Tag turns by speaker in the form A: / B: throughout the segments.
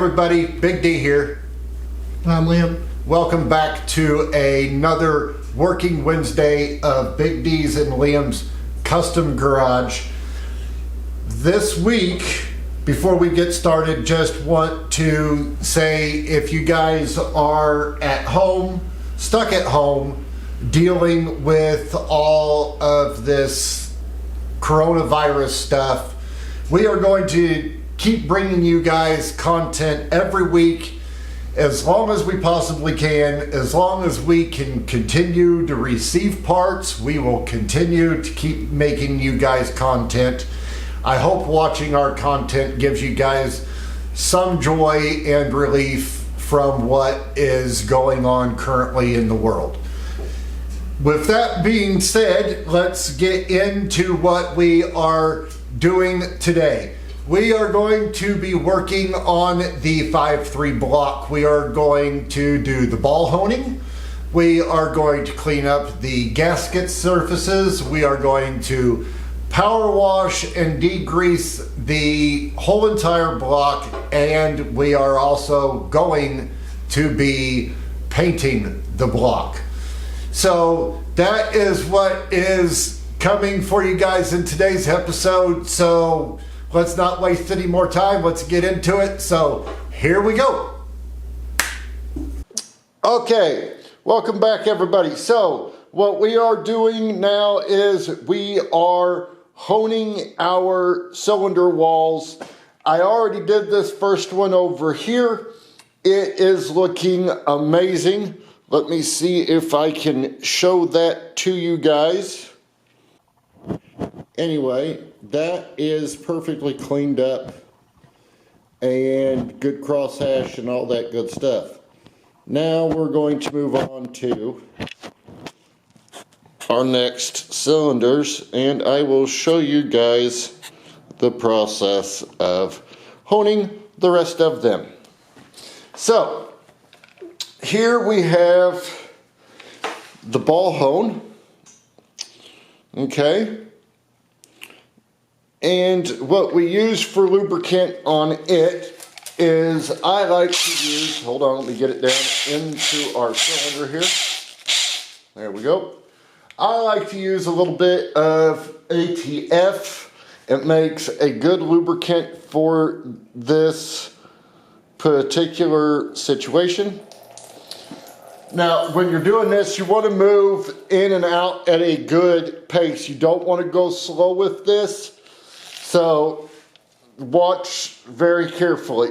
A: everybody, Big D here.
B: I'm Liam.
A: Welcome back to another working Wednesday of Big D's and Liam's Custom Garage. This week, before we get started, just want to say if you guys are at home, stuck at home, dealing with all of this coronavirus stuff, we are going to keep bringing you guys content every week as long as we possibly can. As long as we can continue to receive parts, we will continue to keep making you guys content. I hope watching our content gives you guys some joy and relief from what is going on currently in the world. With that being said, let's get into what we are doing today. We are going to be working on the 5.3 block. We are going to do the ball honing. We are going to clean up the gasket surfaces. We are going to power wash and degrease the whole entire block. And we are also going to be painting the block. So that is what is coming for you guys in today's episode. So let's not waste any more time. Let's get into it. So here we go. Okay, welcome back everybody. So what we are doing now is we are honing our cylinder walls. I already did this first one over here. It is looking amazing. Let me see if I can show that to you guys. Anyway, that is perfectly cleaned up and good crosshatch and all that good stuff. Now we're going to move on to our next cylinders, and I will show you guys the process of honing the rest of them. So here we have the ball hone. Okay. And what we use for lubricant on it is, I like to use, hold on, let me get it down into our cylinder here. There we go. I like to use a little bit of ATF. It makes a good lubricant for this particular situation. Now, when you're doing this, you want to move in and out at a good pace. You don't want to go slow with this. So watch very carefully.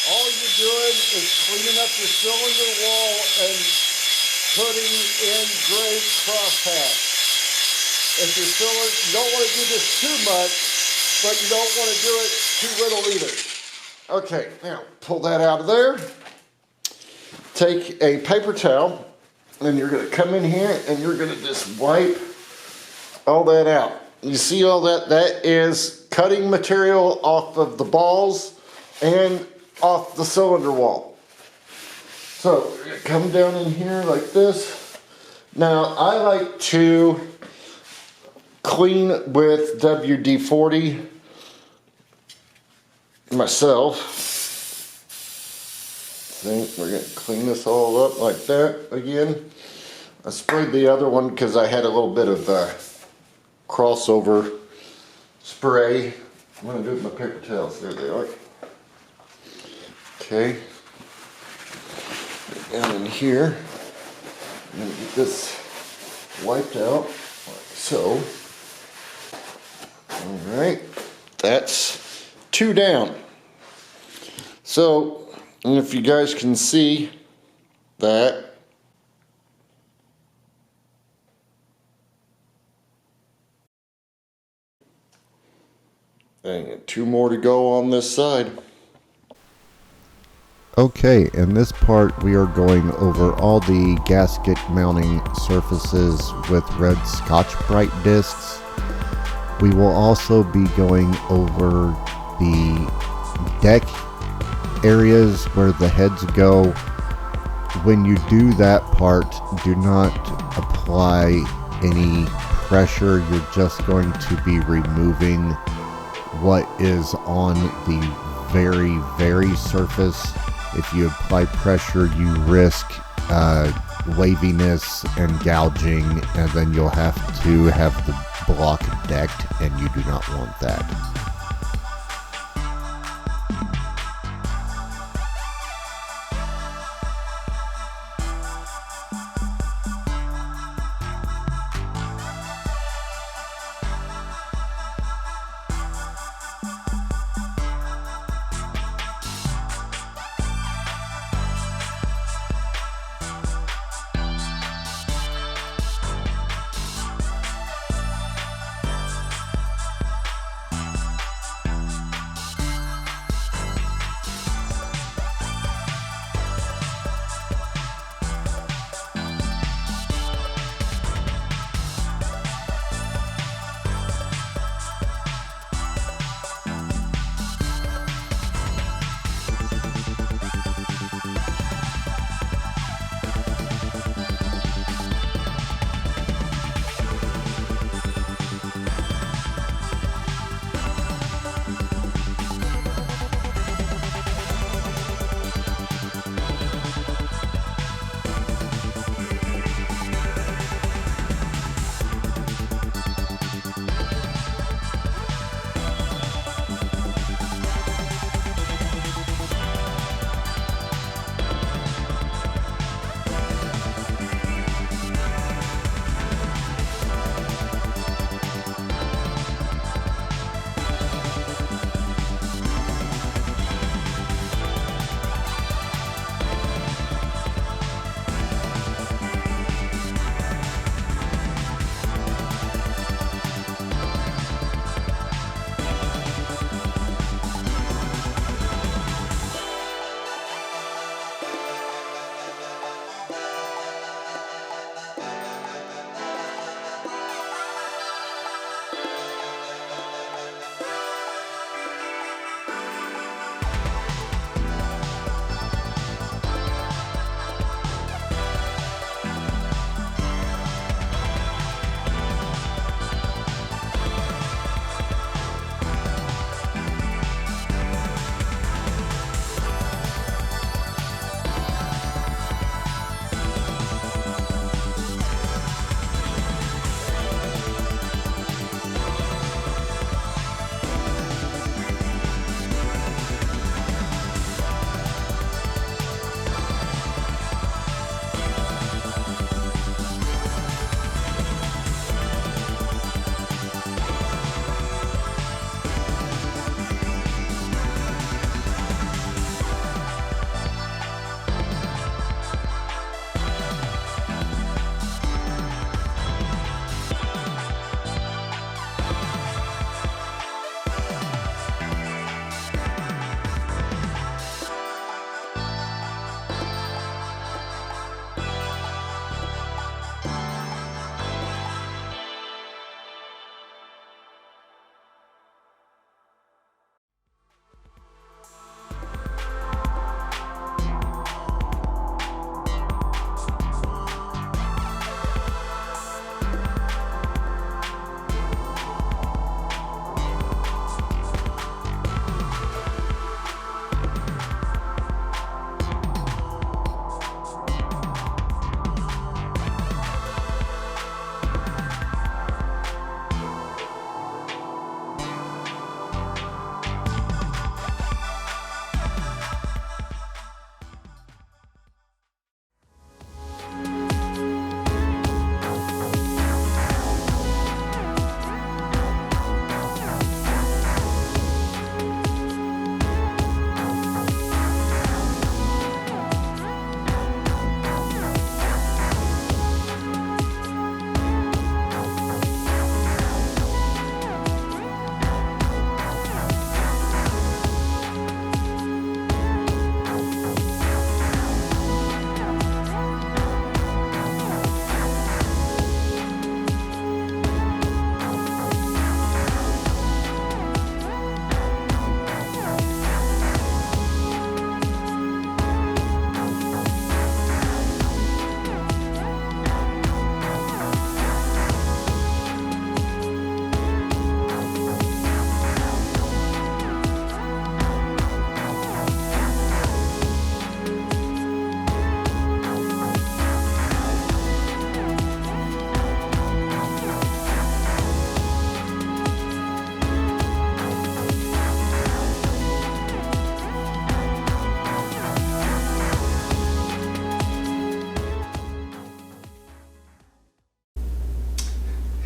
A: All you're doing is cleaning up your cylinder wall and putting in great crosshatch. If your cylinder, you don't want to do this too much, but you don't want to do it too little either. Okay, now pull that out of there. Take a paper towel, and you're going to come in here and you're going to just wipe all that out. You see all that? That is cutting material off of the balls and off the cylinder wall. So we're going to come down in here like this. Now I like to clean with WD-40 myself. I think we're going to clean this all up like that again. I sprayed the other one because I had a little bit of crossover spray. I'm going to do it with my paper towels. There they are. Okay. Down in here. I'm going to get this wiped out like so. Alright. That's 2 down. So, and if you guys can see that, and 2 more to go on this side.
C: Okay, in this part we are going over all the gasket mounting surfaces with red Scotch-Brite discs. We will also be going over the deck areas where the heads go when you do that part, do not apply any pressure. You're just going to be removing what is on the very, very surface. If you apply pressure, you risk waviness and gouging, and then you'll have to have the block decked, and you do not want that.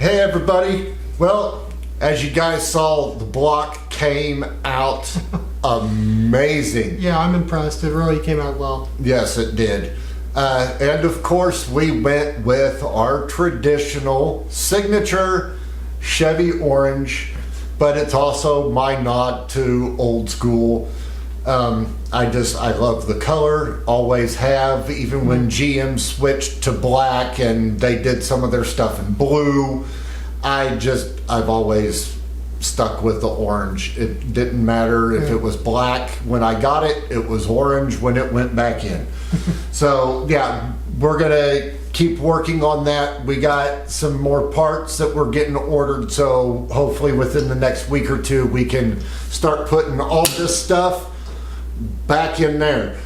A: Hey everybody. Well, as you guys saw, the block came out amazing.
B: Yeah, I'm impressed. It really came out well.
A: Yes, it did. And of course, we went with our traditional signature Chevy orange, but it's also my nod to old school. I love the color, always have, even when GM switched to black and they did some of their stuff in blue. I've always stuck with the orange. It didn't matter if it was black when I got it, it was orange when it went back in. So yeah, we're gonna keep working on that. We got some more parts that we're getting ordered, so hopefully within the next week or two we can start putting all this stuff back in there.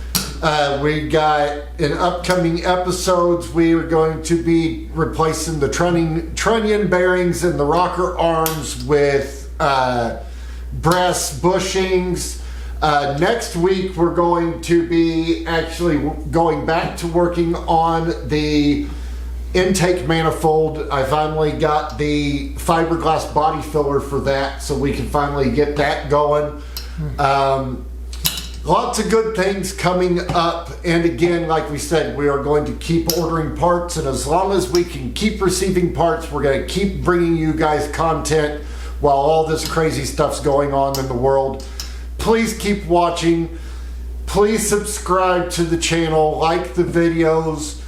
A: We got in upcoming episodes, we are going to be replacing the trunnion bearings and the rocker arms with brass bushings. Next week we're going to be actually going back to working on the intake manifold. I finally got the fiberglass body filler for that, so we can finally get that going. Lots of good things coming up, and again, like we said, we are going to keep ordering parts, and as long as we can keep receiving parts, we're going to keep bringing you guys content while all this crazy stuff's going on in the world. Please keep watching. Please subscribe to the channel, like the videos,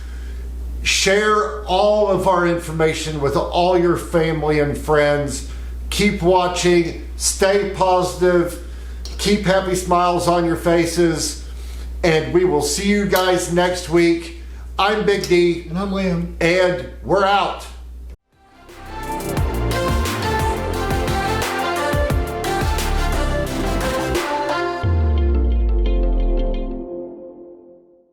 A: share all of our information with all your family and friends. Keep watching, stay positive, keep happy smiles on your faces, and we will see you guys next week. I'm Big D.
B: And I'm Liam.
A: And we're out.